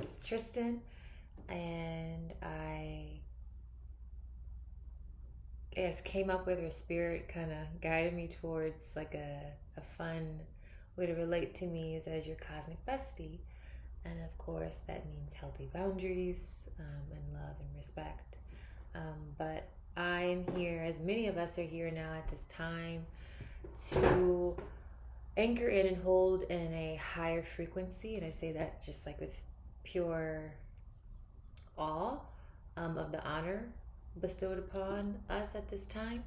is Tristan, and I guess came up with, or spirit kind of guided me towards like a fun way to relate to me is as your cosmic bestie. And of course, that means healthy boundaries and love and respect. But I'm here, as many of us are here now at this time, to anchor in and hold in a higher frequency. And I say that just like with pure awe of the honor bestowed upon us at this time.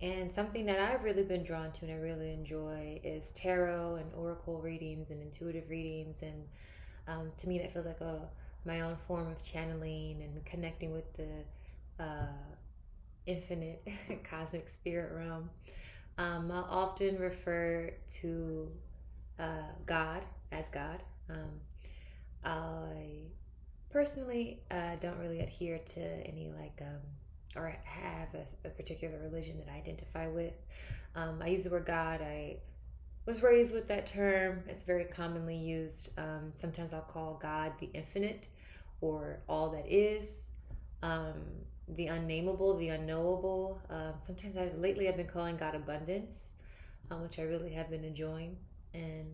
And something that I've really been drawn to and I really enjoy is tarot and oracle readings and intuitive readings. And to me, that feels like my own form of channeling and connecting with the infinite cosmic spirit realm. I'll often refer to God as God. I personally don't really adhere to any or have a particular religion that I identify with. I use the word God. I was raised with that term. It's very commonly used. Sometimes I'll call God the infinite or all that is, the unnameable, the unknowable. Sometimes lately I've been calling God abundance, which I really have been enjoying. And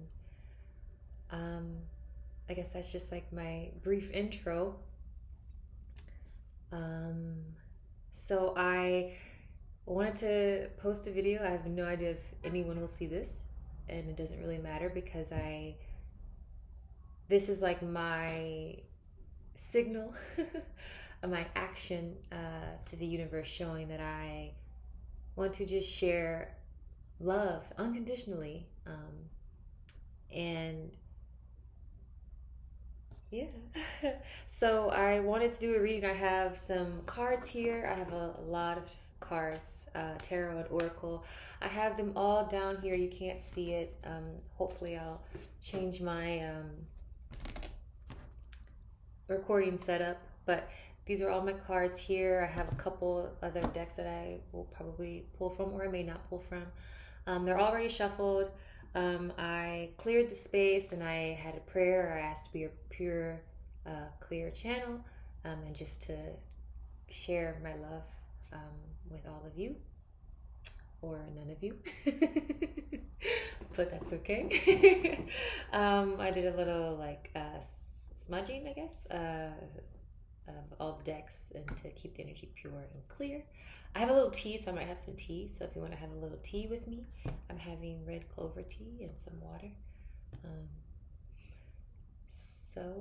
um, I guess that's just like my brief intro. Um, so I wanted to post a video. I have no idea if anyone will see this, and it doesn't really matter because this is like my signal, my action to the universe, showing that I want to just share love unconditionally. And yeah. So I wanted to do a reading. I have some cards here. I have a lot of cards, tarot and oracle. I have them all down here. You can't see it. Hopefully I'll change my recording setup, but these are all my cards here. I have a couple other decks that I will probably pull from, or I may not pull from. They're already shuffled. I cleared the space and I had a prayer. I asked to be a pure, clear channel, and just to share my love with all of you, or none of you. But that's okay. I did a little smudging, I guess, of all the decks, and to keep the energy pure and clear. I have a little tea, so I might have some tea. So if you want to have a little tea with me, I'm having red clover tea and some water. So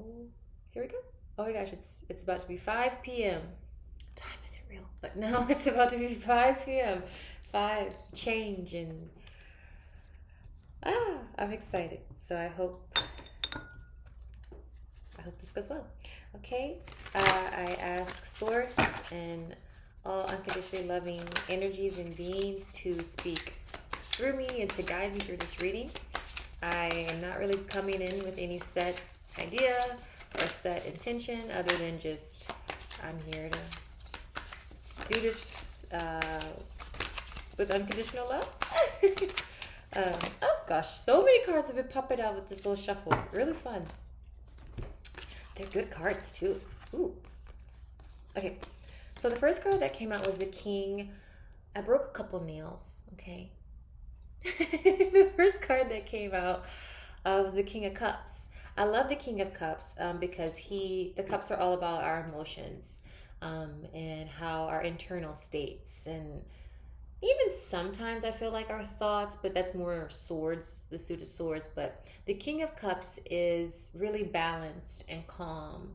here we go. Oh my gosh, it's about to be 5 p.m. Time isn't real, but no, it's about to be 5 p.m. 5 change, and I'm excited. So I hope this goes well. Okay, I ask Source and all unconditionally loving energies and beings to speak through me and to guide me through this reading. I am not really coming in with any set idea or set intention other than just I'm here to do this with unconditional love. Oh gosh, so many cards have been popping out with this little shuffle. Really fun. They're good cards too. Ooh. Okay, so the first card that came out was the King. I broke a couple nails, okay? The first card that came out was the King of Cups. I love the King of Cups because the cups are all about our emotions, and how our internal states, and even sometimes I feel like our thoughts, but that's more swords, the suit of swords. But the King of Cups is really balanced and calm,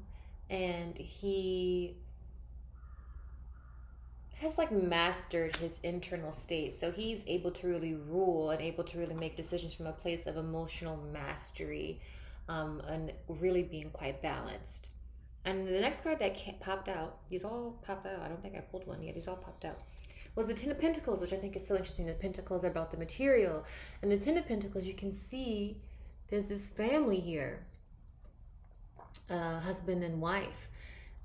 and he has like mastered his internal state. So he's able to really rule and able to really make decisions from a place of emotional mastery, and really being quite balanced. And the next card that popped out, these all popped out. I don't think I pulled one yet. These all popped out. Was the Ten of Pentacles, which I think is so interesting. The Pentacles are about the material. And the Ten of Pentacles, you can see there's this family here, husband and wife.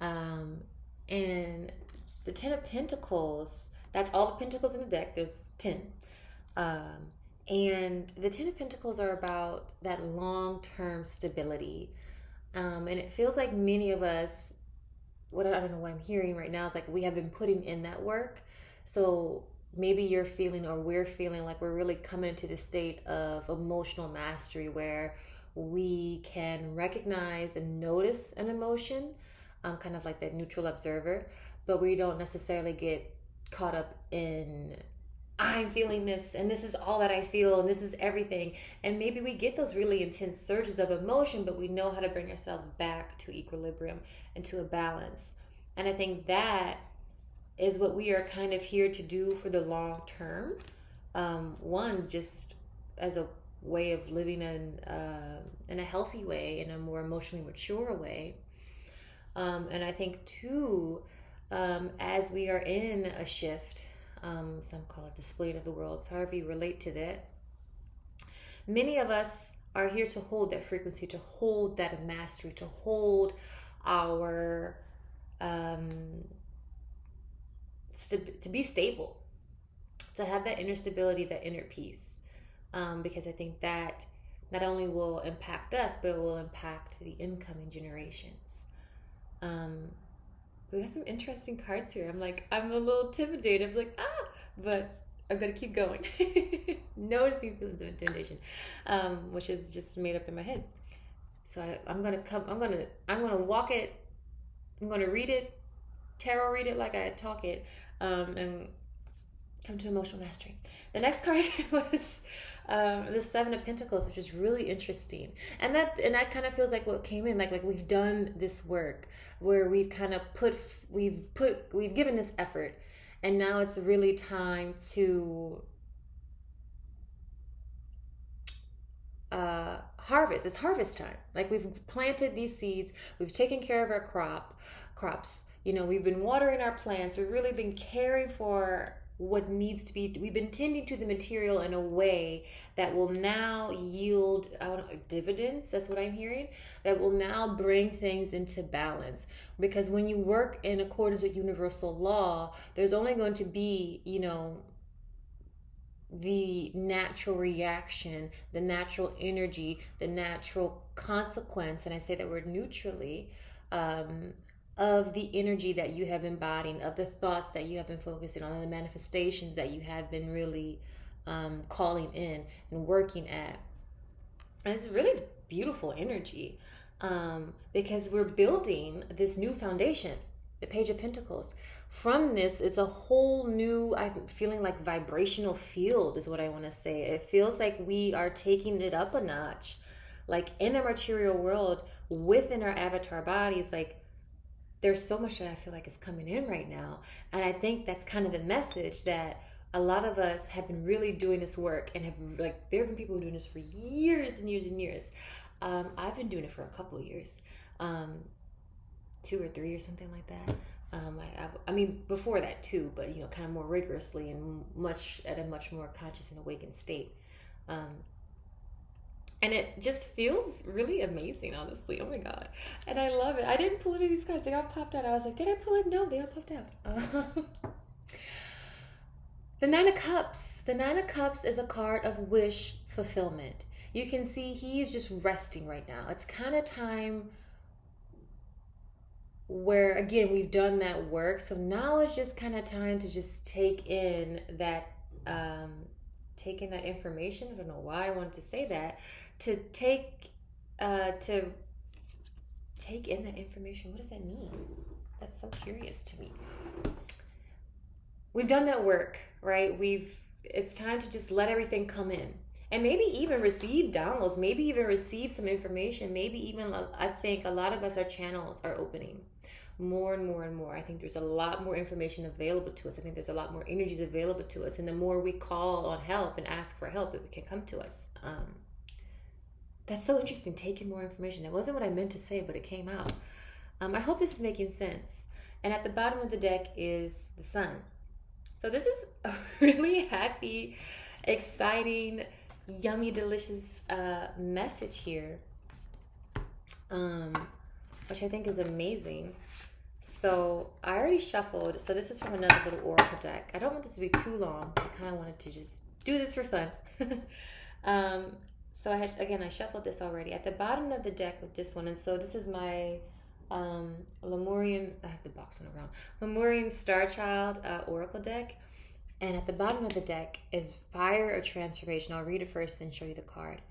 And the Ten of Pentacles, that's all the pentacles in the deck. There's 10. And the Ten of Pentacles are about that long-term stability. And it feels like many of us, what I don't know what I'm hearing right now is like we have been putting in that work. So maybe you're feeling, or we're feeling like we're really coming into the state of emotional mastery where we can recognize and notice an emotion, kind of like that neutral observer, but we don't necessarily get caught up in I'm feeling this and this is all that I feel and this is everything. And maybe we get those really intense surges of emotion, but we know how to bring ourselves back to equilibrium and to a balance. And I think that is what we are kind of here to do for the long term. One, just as a way of living in a healthy way, in a more emotionally mature way. And I think two, as we are in a shift, some call it the splitting of the worlds, however you relate to that, many of us are here to hold that frequency, to hold that mastery, to hold our to be stable, to have that inner stability, that inner peace, because I think that not only will impact us, but it will impact the incoming generations. We got some interesting cards here. I'm a little intimidated. I'm like, but I'm gonna keep going. Noticing feelings of intimidation, which is just made up in my head. So I'm gonna walk it. I'm gonna read it, tarot read it like I talk it, and come to emotional mastery. The next card was the Seven of Pentacles, which is really interesting, and that kind of feels like what came in, like we've done this work where we've kind of we've given this effort, and now it's really time to harvest. It's harvest time. Like we've planted these seeds, we've taken care of our crops. We've been watering our plants. We've really been caring for what needs to be. We've been tending to the material in a way that will now yield dividends. That's what I'm hearing. That will now bring things into balance. Because when you work in accordance with universal law, there's only going to be, the natural reaction, the natural energy, the natural consequence, and I say that word neutrally, of the energy that you have embodied, of the thoughts that you have been focusing on, the manifestations that you have been really calling in and working at. And it's really beautiful energy, because we're building this new foundation, the Page of Pentacles. From this, it's a whole new, I'm feeling like vibrational field is what I want to say. It feels like we are taking it up a notch, like in the material world, within our avatar bodies. Like there's so much that I feel like is coming in right now. And I think that's kind of the message, that a lot of us have been really doing this work, and there have been people who are doing this for years and years and years. I've been doing it for a couple of years, 2 or 3 or something like that. I mean, before that too, but kind of more rigorously and at a much more conscious and awakened state. And it just feels really amazing, honestly. Oh my God. And I love it. I didn't pull any of these cards. They all popped out. I was like, did I pull it? No, they all popped out. The Nine of Cups. The Nine of Cups is a card of wish fulfillment. You can see he is just resting right now. It's kind of time where, again, we've done that work. So now it's just kind of time to just take in that information. I don't know why I wanted to say that. To take in that information. What does that mean? That's so curious to me. We've done that work, right? It's time to just let everything come in. And maybe even receive downloads, maybe even receive some information, maybe even, I think a lot of us, our channels are opening more and more and more. I think there's a lot more information available to us. I think there's a lot more energies available to us. And the more we call on help and ask for help, it can come to us. That's so interesting, taking more information. That wasn't what I meant to say, but it came out. I hope this is making sense. And at the bottom of the deck is the Sun. So this is a really happy, exciting, yummy, delicious message here, which I think is amazing. So I already shuffled. So this is from another little oracle deck. I don't want this to be too long. I kind of wanted to just do this for fun. So I shuffled this already at the bottom of the deck with this one, and so this is my Lemurian. I have the box on around Lemurian Star Child Oracle deck, and at the bottom of the deck is Fire or Transformation. I'll read it first, then show you the card.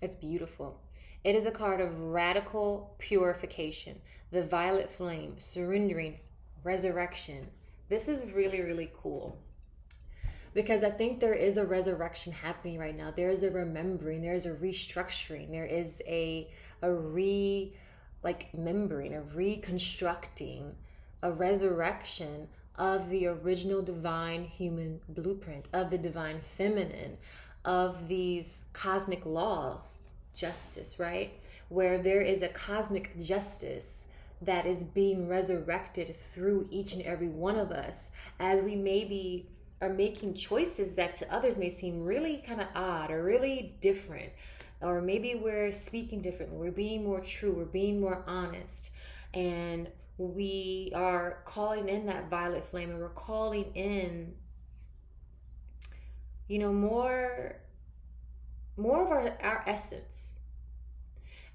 It's beautiful. It is a card of radical purification, the violet flame, surrendering, resurrection. This is really, really cool, because I think there is a resurrection happening right now. There is a remembering, there is a restructuring, there is a remembering, a reconstructing, a resurrection of the original divine human blueprint, of the divine feminine, of these cosmic laws, justice, right? Where there is a cosmic justice that is being resurrected through each and every one of us, as we maybe are making choices that to others may seem really kind of odd or really different, or maybe we're speaking differently, we're being more true, we're being more honest, and we are calling in that violet flame, and we're calling in, more of our essence.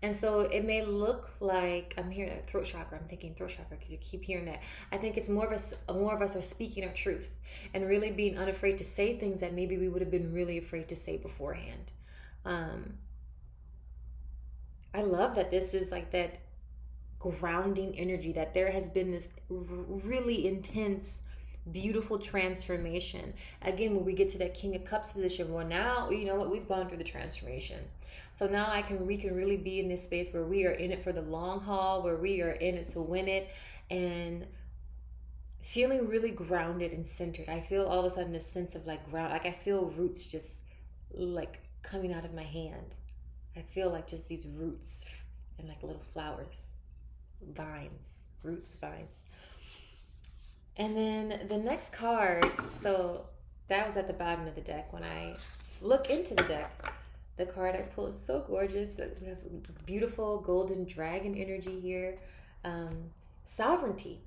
And so it may look like, I'm hearing throat chakra. I'm thinking throat chakra because you keep hearing that. I think it's more of us are speaking our truth and really being unafraid to say things that maybe we would have been really afraid to say beforehand. I love that this is like that grounding energy, that there has been this really intense, beautiful transformation. Again, when we get to that King of Cups position, where now, you know what, we've gone through the transformation. So now we can really be in this space where we are in it for the long haul, where we are in it to win it, and feeling really grounded and centered. I feel all of a sudden a sense of like ground, like I feel roots just like coming out of my hand. I feel like just these roots and like little flowers, vines, roots, vines. And then the next card, so that was at the bottom of the deck. When I look into the deck, the card I pulled is so gorgeous. We have beautiful golden dragon energy here. Sovereignty.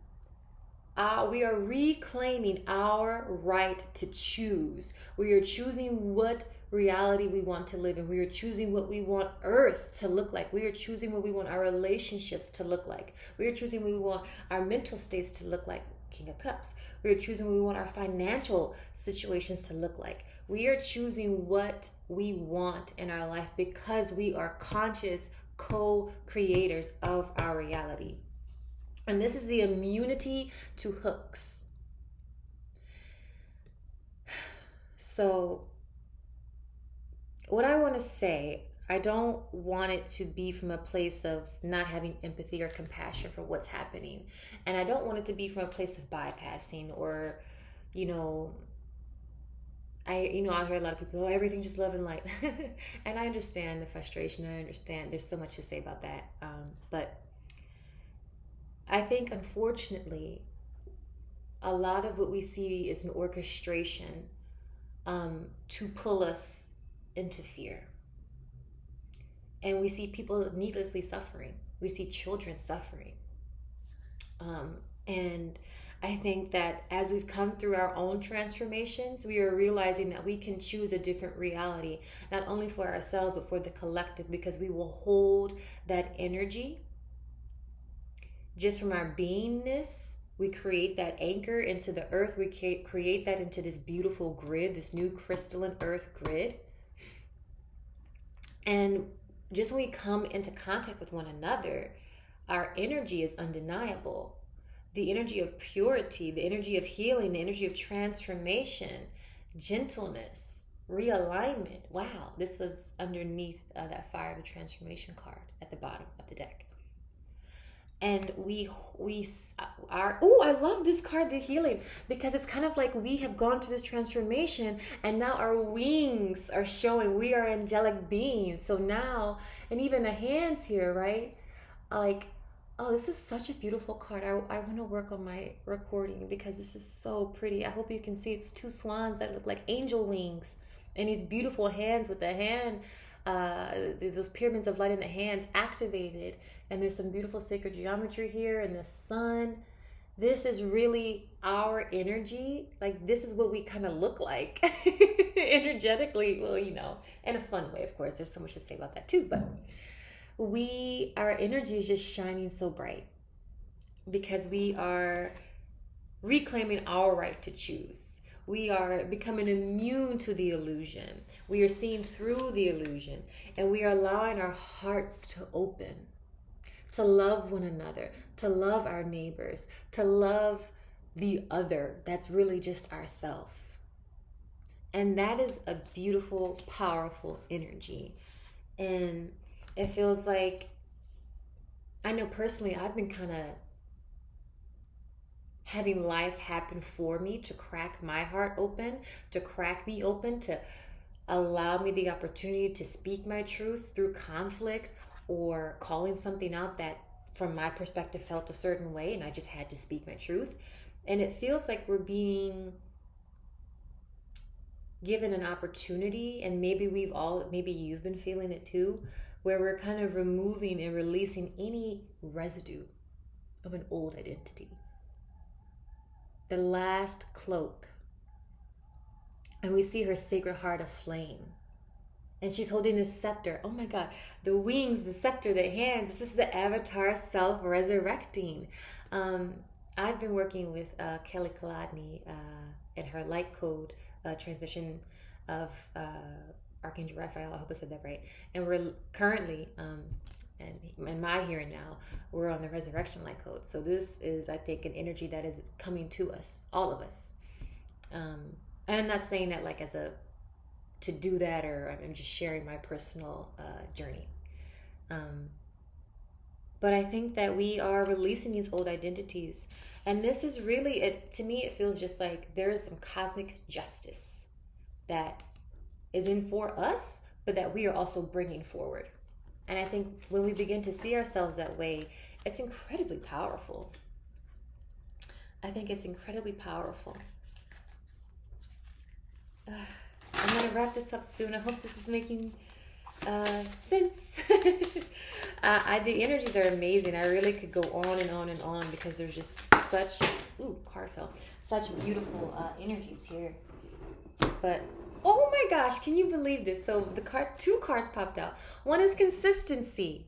We are reclaiming our right to choose. We are choosing what reality we want to live in. We are choosing what we want Earth to look like. We are choosing what we want our relationships to look like. We are choosing what we want our mental states to look like. King of Cups. We are choosing what we want our financial situations to look like. We are choosing what we want in our life because we are conscious co-creators of our reality. And this is the immunity to hooks. So what I want to say, I don't want it to be from a place of not having empathy or compassion for what's happening. And I don't want it to be from a place of bypassing or, I hear a lot of people, everything just love and light. And I understand the frustration. I understand there's so much to say about that. But I think, unfortunately, a lot of what we see is an orchestration to pull us into fear. And we see people needlessly suffering. We see children suffering. And I think that as we've come through our own transformations, we are realizing that we can choose a different reality, not only for ourselves, but for the collective, because we will hold that energy just from our beingness. We create that anchor into the earth. We create that into this beautiful grid, this new crystalline earth grid. And just when we come into contact with one another, our energy is undeniable. The energy of purity, the energy of healing, the energy of transformation, gentleness, realignment. Wow, this was underneath that Fire of the Transformation card at the bottom of the deck. And I love this card, the healing, because it's kind of like we have gone through this transformation and now our wings are showing. We are angelic beings. So now, and even the hands here, right? Like, oh, this is such a beautiful card. I want to work on my recording because this is so pretty. I hope you can see it's two swans that look like angel wings and these beautiful hands with the hand, those pyramids of light in the hands activated. And there's some beautiful sacred geometry here, and the sun. this is really our energy. Like, this is what we kind of look like energetically. Well, in a fun way, of course. There's so much to say about that too. But our energy is just shining so bright because we are reclaiming our right to choose. We are becoming immune to the illusion. We are seeing through the illusion, and we are allowing our hearts to open, to love one another, to love our neighbors, to love the other that's really just ourself. And that is a beautiful, powerful energy. And it feels like, I know personally, I've been kind of having life happen for me to crack my heart open, to crack me open, to allow me the opportunity to speak my truth through conflict or calling something out that from my perspective felt a certain way, and I just had to speak my truth. And it feels like we're being given an opportunity, and maybe you've been feeling it too, where we're kind of removing and releasing any residue of an old identity. The last cloak. And we see her sacred heart aflame. And she's holding this scepter. Oh my God. The wings, the scepter, the hands. This is the avatar self resurrecting. I've been working with Kelly Kaladny and her light code transmission of Archangel Raphael. I hope I said that right. And we're currently, and in my here and now, we're on the resurrection light code. So this is, I think, an energy that is coming to us, all of us. And I'm not saying that like to do that, or I'm just sharing my personal journey. But I think that we are releasing these old identities. And this is really, to me, it feels just like there's some cosmic justice that is in for us, but that we are also bringing forward. And I think when we begin to see ourselves that way, it's incredibly powerful. I think it's incredibly powerful. I'm going to wrap this up soon. I hope this is making sense. The energies are amazing. I really could go on and on and on because there's just such beautiful energies here. But oh my gosh, can you believe this? So two cards popped out. One is consistency.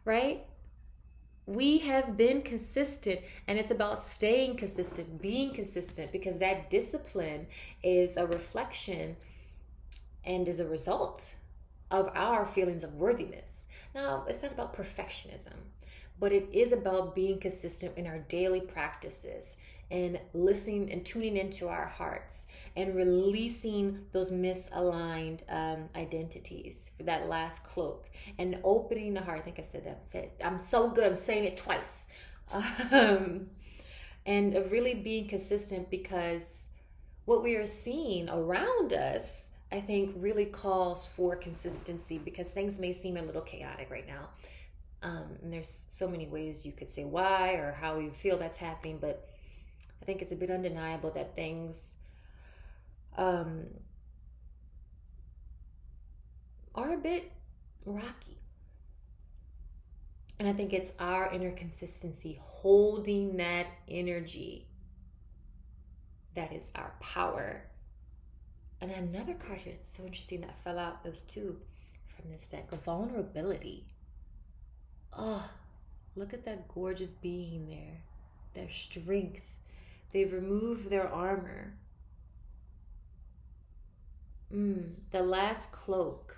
Right? We have been consistent, and it's about staying consistent, being consistent, because that discipline is a reflection and is a result of our feelings of worthiness. Now, it's not about perfectionism, but it is about being consistent in our daily practices and listening and tuning into our hearts and releasing those misaligned identities, that last cloak, and opening the heart. I think I said that. I'm so good. I'm saying it twice. And really being consistent, because what we are seeing around us, I think, really calls for consistency, because things may seem a little chaotic right now. And there's so many ways you could say why or how you feel that's happening, but I think it's a bit undeniable that things are a bit rocky. And I think it's our inner consistency, holding that energy, that is our power. And another card here that's so interesting that fell out, those two from this deck, vulnerability. Oh, look at that gorgeous being there, their strength. They've removed their armor. The last cloak.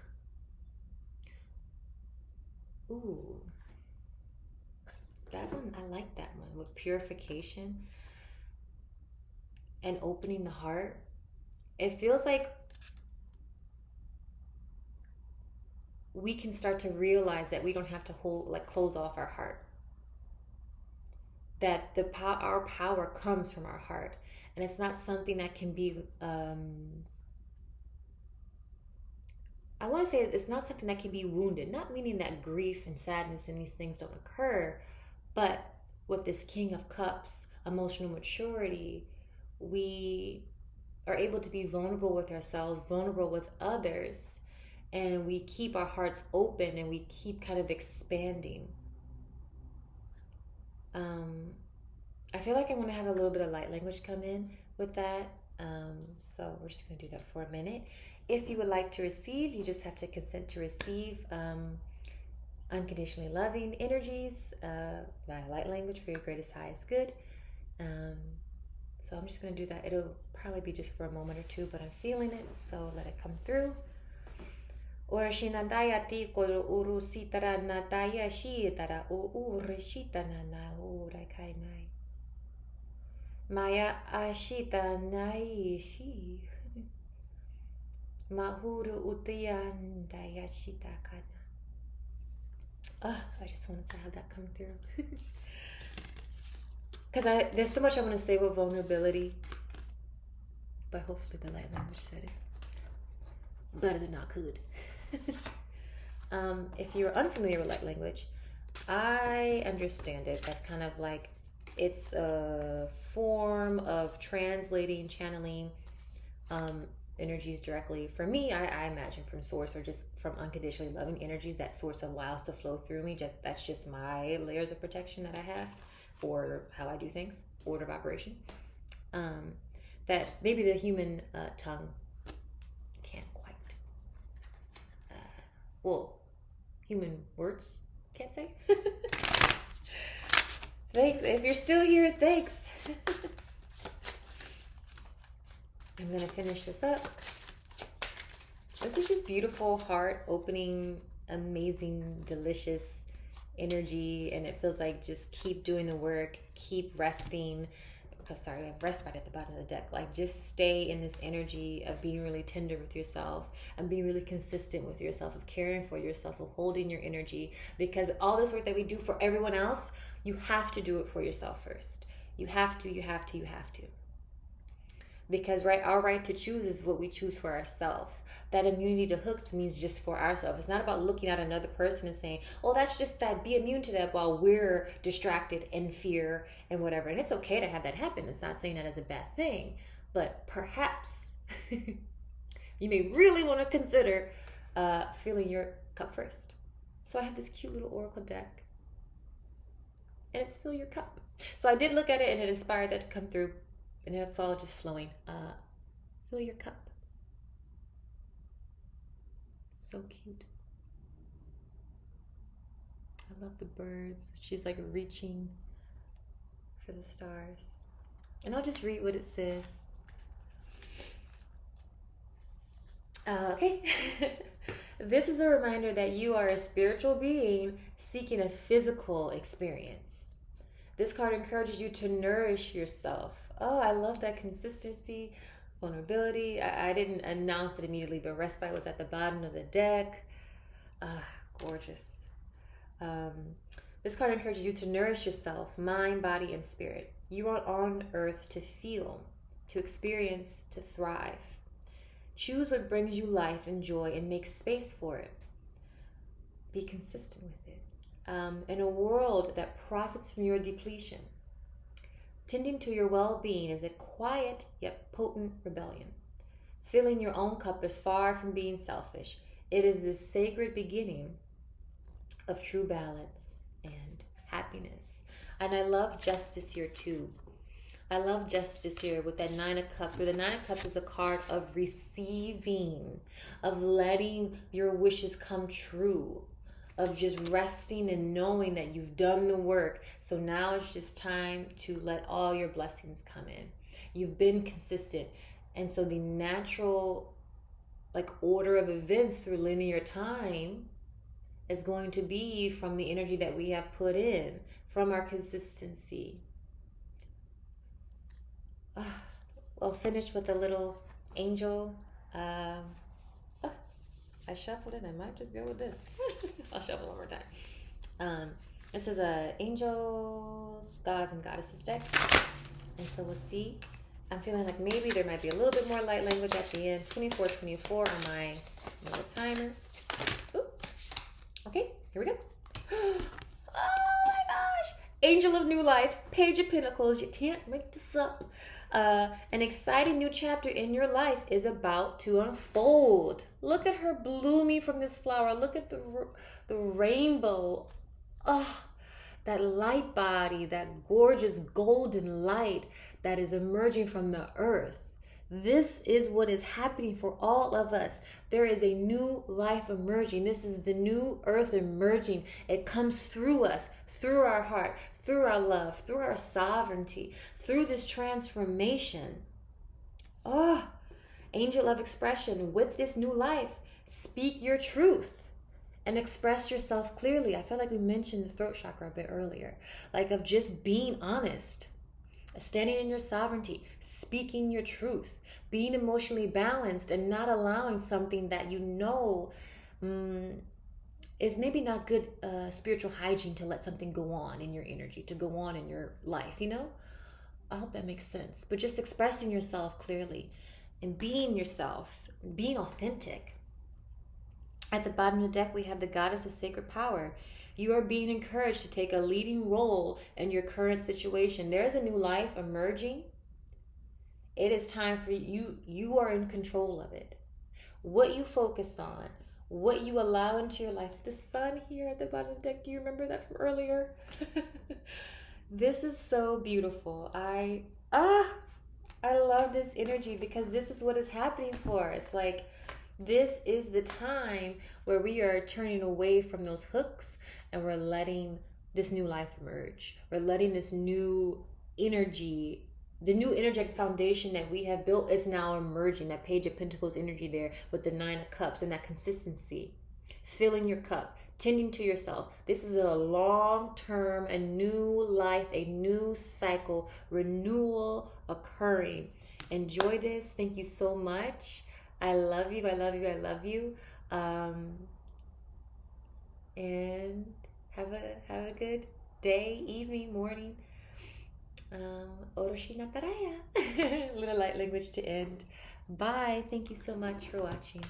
Ooh. That one, I like that one, with purification and opening the heart. It feels like we can start to realize that we don't have to close off our heart. That our power comes from our heart, and it's not something that can be I want to say it's not something that can be wounded, not meaning that grief and sadness and these things don't occur, but with this King of Cups, emotional maturity, we are able to be vulnerable with ourselves, vulnerable with others, and we keep our hearts open and we keep kind of expanding. I feel like I want to have a little bit of light language come in with that. So we're just going to do that for a minute. If you would like to receive, you just have to consent to receive unconditionally loving energies via light language for your greatest, highest good. So I'm just going to do that. It'll probably be just for a moment or two, but I'm feeling it, so let it come through. Orashinandaya ti kol uru sitara nadaya shitara u urishitana na urakainai. Maya ashita naishi. Mahuru utiyandaya shita kana. I just wanted to have that come through. Because there's so much I want to say about vulnerability, but hopefully the light language said it better than I could. If you're unfamiliar with light language, I understand it as kind of like it's a form of translating, channeling energies directly. For me, I imagine from source, or just from unconditionally loving energies that source allows to flow through me. That's just my layers of protection that I have, or how I do things, order of operation. That maybe the human tongue can't quite. Human words can't say. Thanks. If you're still here, thanks. I'm going to finish this up. This is just beautiful, heart-opening, amazing, delicious energy, and it feels like just keep doing the work, keep resting. Sorry, I have rest right at the bottom of the deck. Like, just stay in this energy of being really tender with yourself and being really consistent with yourself, of caring for yourself, of holding your energy. Because all this work that we do for everyone else, you have to do it for yourself first. You have to. Because our right to choose is what we choose for ourselves. That immunity to hooks means just for ourselves. It's not about looking at another person and saying, oh, that's just that, be immune to that, while we're distracted in fear and whatever. And it's okay to have that happen. It's not saying that as a bad thing, but perhaps you may really want to consider filling your cup first. So I have this cute little oracle deck, and it's fill your cup. So I did look at it, and it inspired that to come through, and it's all just flowing. Fill your cup. So cute. I love the birds. She's like reaching for the stars. And I'll just read what it says. Okay. This is a reminder that you are a spiritual being seeking a physical experience. This card encourages you to nourish yourself. Oh, I love that consistency. Vulnerability. I didn't announce it immediately, but respite was at the bottom of the deck. Gorgeous. This card encourages you to nourish yourself, mind, body, and spirit. You are on earth to feel, to experience, to thrive. Choose what brings you life and joy and make space for it. Be consistent with it. In a world that profits from your depletion, tending to your well-being is a quiet yet potent rebellion. Filling your own cup is far from being selfish. It is the sacred beginning of true balance and happiness. And I love justice here too. I love justice here with that Nine of Cups, where the Nine of Cups is a card of receiving, of letting your wishes come true, of just resting and knowing that you've done the work. So now it's just time to let all your blessings come in. You've been consistent. And so the natural order of events through linear time is going to be from the energy that we have put in, from our consistency. I'll finish with a little angel. I shuffled it. I might just go with this. I'll shuffle one more time. This is a angels, gods, and goddesses deck. And so we'll see. I'm feeling like maybe there might be a little bit more light language at the end. 2424 on my little timer. Ooh. Okay, here we go. Oh my gosh. Angel of New Life, Page of Pentacles. You can't make this up. An exciting new chapter in your life is about to unfold. Look at her blooming from this flower. Look at the rainbow. Oh, that light body, that gorgeous golden light that is emerging from the earth. This is what is happening for all of us. There is a new life emerging. This is the new earth emerging. It comes through us, through our heart, through our love, through our sovereignty, through this transformation. Oh, angel of expression, with this new life, speak your truth and express yourself clearly. I feel like we mentioned the throat chakra a bit earlier, like of just being honest, standing in your sovereignty, speaking your truth, being emotionally balanced, and not allowing something that you know is maybe not good spiritual hygiene to let something go on in your energy, to go on in your life, you know? I hope that makes sense. But just expressing yourself clearly and being yourself, being authentic. At the bottom of the deck, we have the Goddess of Sacred Power. You are being encouraged to take a leading role in your current situation. There is a new life emerging. It is time for you. You are in control of it. What you focus on, what you allow into your life. The sun here at the bottom of the deck, do you remember that from earlier? This is so beautiful. I love this energy because this is what is happening for us. Like, this is the time where we are turning away from those hooks and we're letting this new life emerge. We're letting this new energy, the new energetic foundation that we have built is now emerging. That Page of Pentacles energy there with the Nine of Cups and that consistency. Filling your cup, tending to yourself. This is a long-term, a new life, a new cycle, renewal occurring. Enjoy this. Thank you so much. I love you. I love you. I love you. And have a good day, evening, morning. Oroshi Nataraya. Little light language to end. Bye. Thank you so much for watching.